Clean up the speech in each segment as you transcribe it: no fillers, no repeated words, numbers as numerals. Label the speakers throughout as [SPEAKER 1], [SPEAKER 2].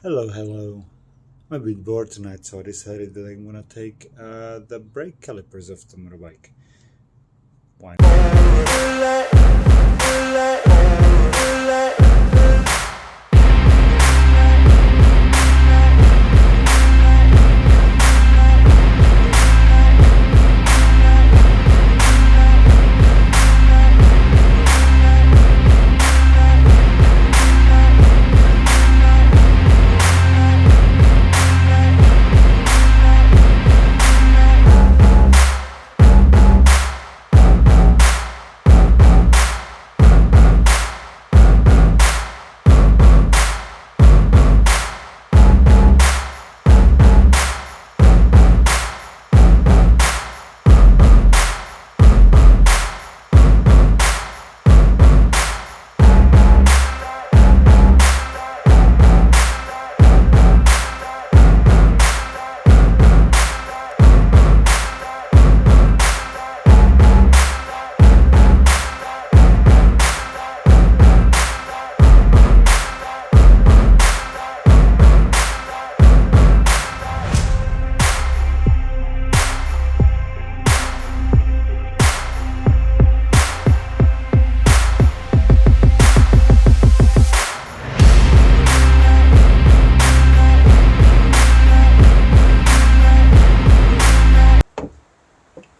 [SPEAKER 1] Hello. I'm a bit bored tonight, so I decided that I'm gonna take the brake calipers of the motorbike. Why not?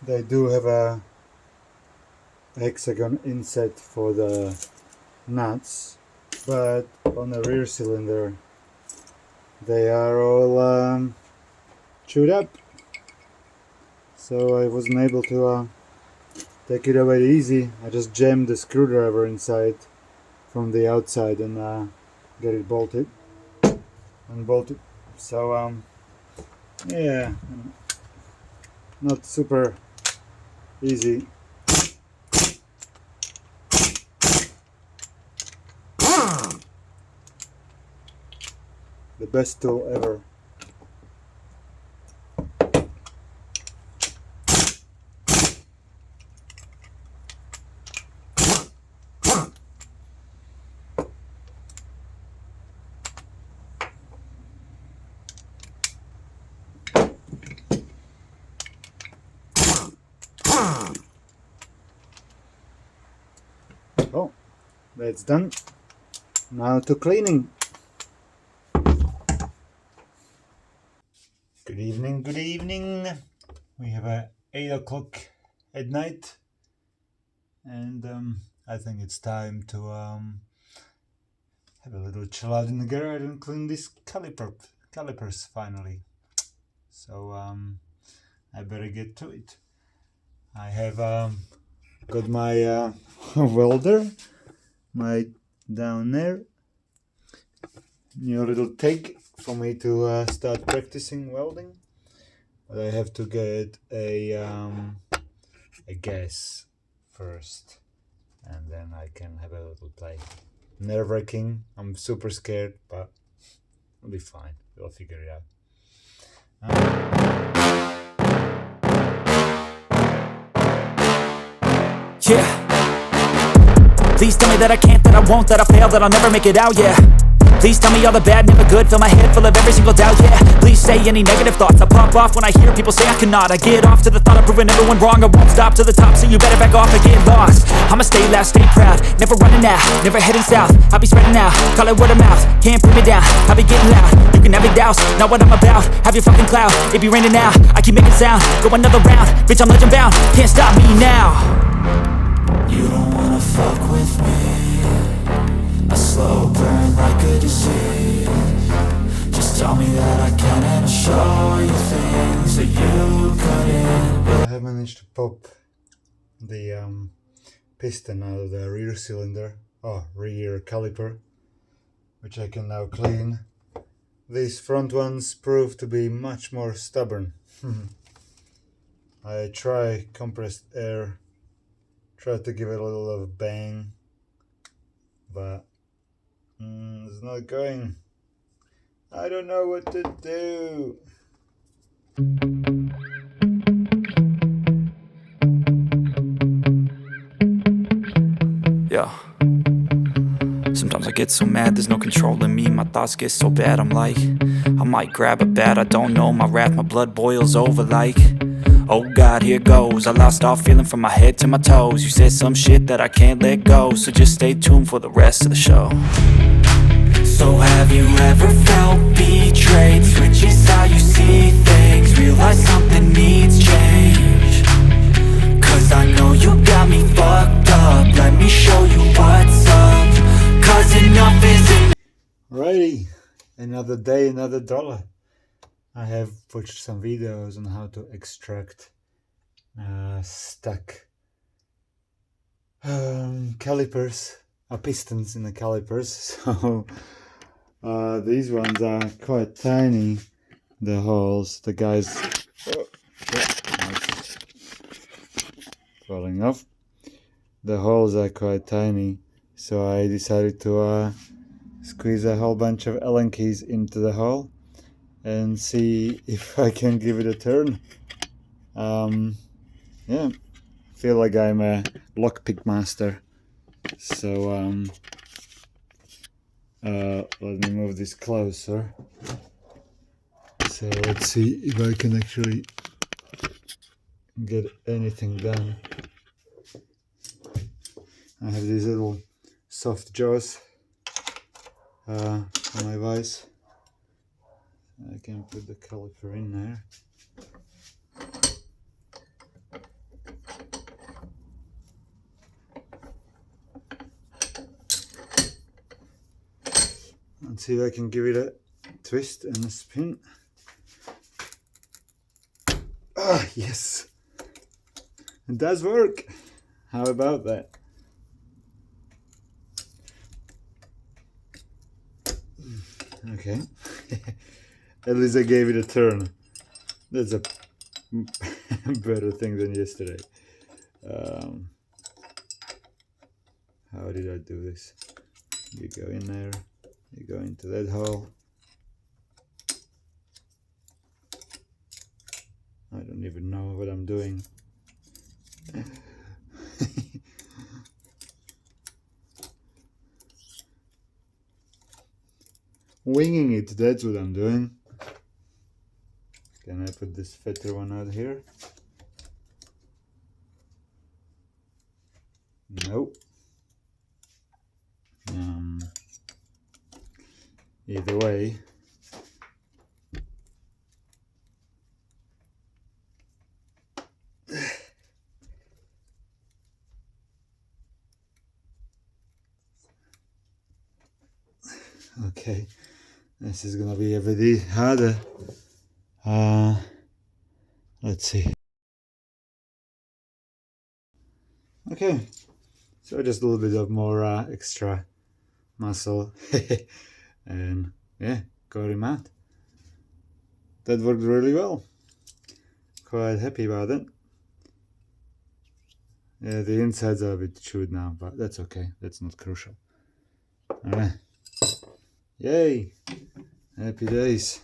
[SPEAKER 1] They do have a hexagon inset for the nuts, but on the rear cylinder they are all chewed up, so I wasn't able to take it away easy. I just jammed the screwdriver inside from the outside and get it unbolted. So yeah, not super easy. The best tool ever. Oh, that's done. Now to cleaning. Good evening. We have 8 o'clock at night, and I think it's time to have a little chill out in the garage and clean these calipers finally. So I better get to it. I have got my welder, my down there, new little take for me to start practicing welding, but I have to get a gas first, and then I can have a little play. Nerve-wracking. I'm super scared, but it'll be fine. We'll figure it out.
[SPEAKER 2] Yeah. Please tell me that I can't, that I won't, that I fail, that I'll never make it out, yeah. Please tell me all the bad, never good, fill my head full of every single doubt, yeah. Please say any negative thoughts, I pop off when I hear people say I cannot. I get off to the thought of proving everyone wrong, I won't stop to the top, so you better back off and get lost. I'ma stay loud, stay proud, never running out, never heading south. I'll be spreading out, call it word of mouth, can't put me down, I'll be getting loud. You can have your doubts, not what I'm about, have your fucking clout, it be raining now, I keep making sound, go another round, bitch I'm legend bound, can't stop me now. You don't wanna fuck with me, a slow burn like a disease. Just tell me that I can and I'll show you things that you couldn't.
[SPEAKER 1] I have managed to pop the piston out of the rear cylinder, rear caliper, which I can now clean. These front ones prove to be much more stubborn. I try compressed air, try to give it a little of a bang, but it's not going. I don't know what to do.
[SPEAKER 2] Yeah. Sometimes I get so mad, there's no controlling me. My thoughts get so bad, I'm like, I might grab a bat, I don't know. My wrath, my blood boils over like, oh God, here goes. I lost all feeling from my head to my toes. You said some shit that I can't let go, so just stay tuned for the rest of the show. So have you ever felt betrayed? Switches how you see things, realize something needs change. Cause I know you got me fucked up, let me show you what's up. Cause enough is enough.
[SPEAKER 1] Alrighty, another day, another dollar. I have watched some videos on how to extract stuck calipers, pistons in the calipers. So these ones are quite tiny, the holes. The guys falling off. The holes are quite tiny, so I decided to squeeze a whole bunch of Allen keys into the hole and see if I can give it a turn. Yeah, feel like I'm a lockpick master. So let me move this closer. So let's see if I can actually get anything done. I have these little soft jaws on my vise. I can put the caliper in there. Let's see if I can give it a twist and a spin. Ah, yes! It does work! How about that? Okay. At least I gave it a turn. That's a better thing than yesterday. How did I do this? You go in there, you go into that hole. I don't even know what I'm doing. Winging it, that's what I'm doing. Can I put this fatter one out here? Nope. Either way, okay, this is gonna be a bit harder. Let's see. Okay, so just a little bit of more extra muscle and yeah, got him out. That worked really well. Quite happy about it. Yeah, the insides are a bit chewed now, but that's okay. That's not crucial. Alright. Yay! Happy days.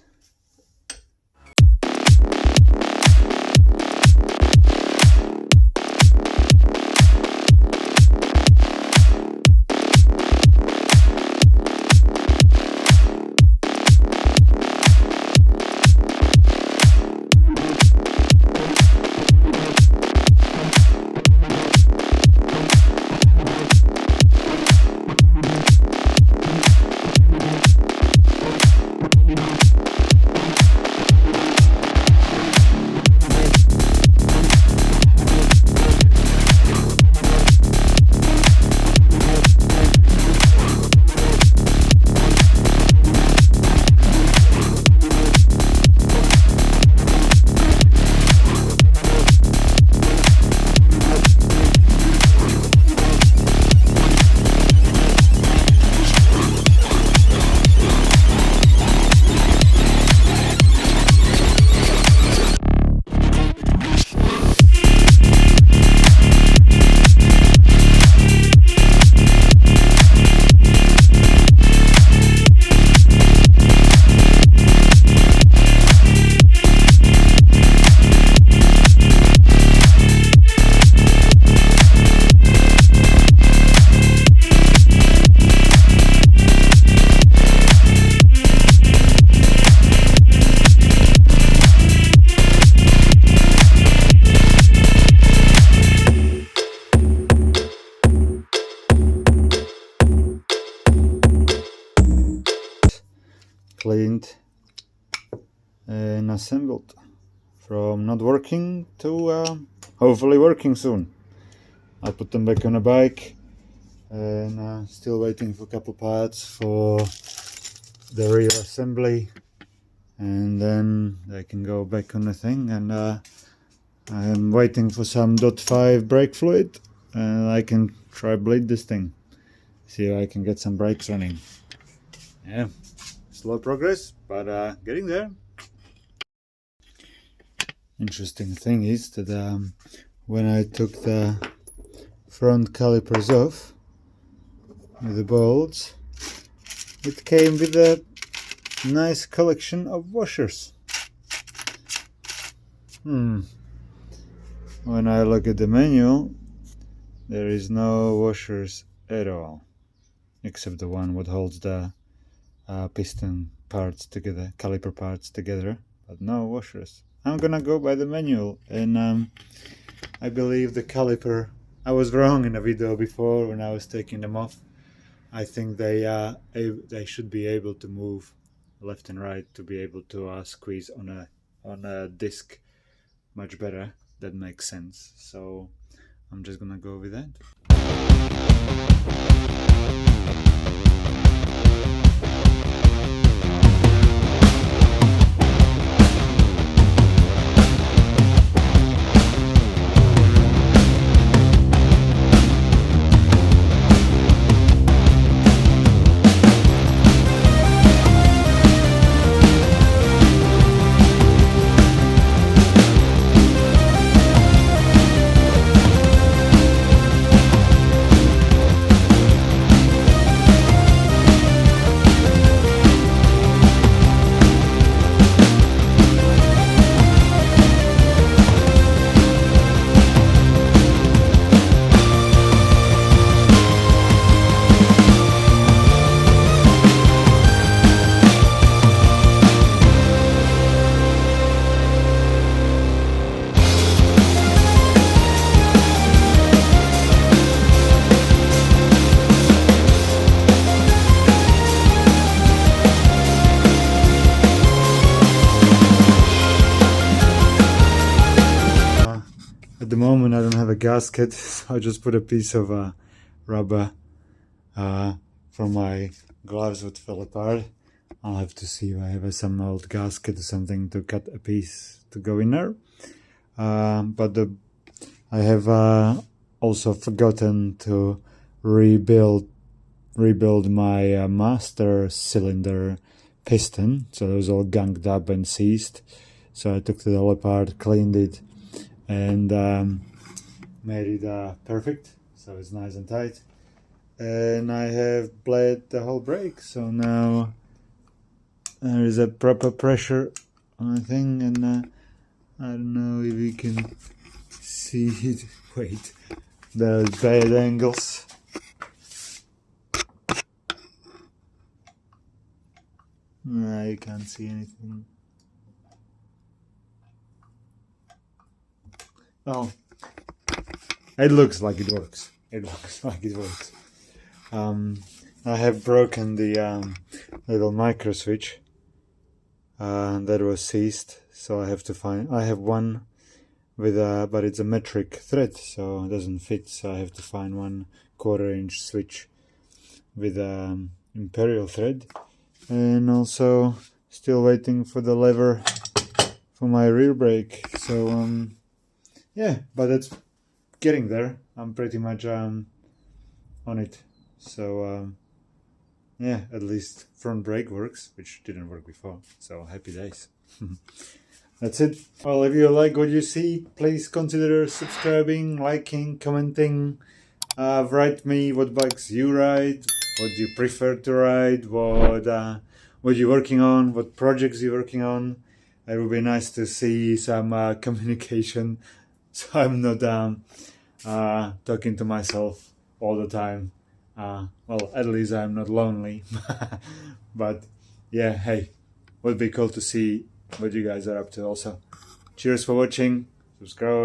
[SPEAKER 1] cleaned and assembled, from not working to hopefully working soon. I put them back on a bike, and still waiting for a couple parts for the rear assembly, and then they can go back on the thing. And I am waiting for some .5 brake fluid, and I can try bleed this thing, see if I can get some brakes running. Yeah, slow progress, but getting there. Interesting thing is that when I took the front calipers off with the bolts, it came with a nice collection of washers. When I look at the manual, there is no washers at all, except the one what holds the piston parts together, caliper parts together, but no washers. I'm gonna go by the manual, and I believe the caliper, I was wrong in a video before when I was taking them off. I think they should be able to move left and right to be able to squeeze on a disc much better. That makes sense. So I'm just gonna go with that. At the moment I don't have a gasket, so I just put a piece of rubber from my gloves that fell apart. I'll have to see if I have some old gasket or something to cut a piece to go in there. But I have also forgotten to rebuild my master cylinder piston, so it was all ganged up and seized. So I took it all apart, cleaned it, and made it perfect, so it's nice and tight. And I have bled the whole brake, so now there is a proper pressure on the thing, and I don't know if you can see it. Wait, there's bad angles. No, you can't see anything. Well, it looks like it works. It looks like it works. I have broken the little micro switch that was seized, so I have to find. I have one with but it's a metric thread, so it doesn't fit. So I have to find 1/4 inch switch with imperial thread, and also still waiting for the lever for my rear brake. So yeah, but it's getting there. I'm pretty much on it. So yeah, at least front brake works, which didn't work before. So happy days. That's it. Well, if you like what you see, please consider subscribing, liking, commenting. Write me what bikes you ride, what you prefer to ride, what you're working on, what projects you're working on. It would be nice to see some communication, so I'm not talking to myself all the time. Well, at least I'm not lonely. But yeah, hey, would be cool to see what you guys are up to also. Cheers for watching. Subscribe.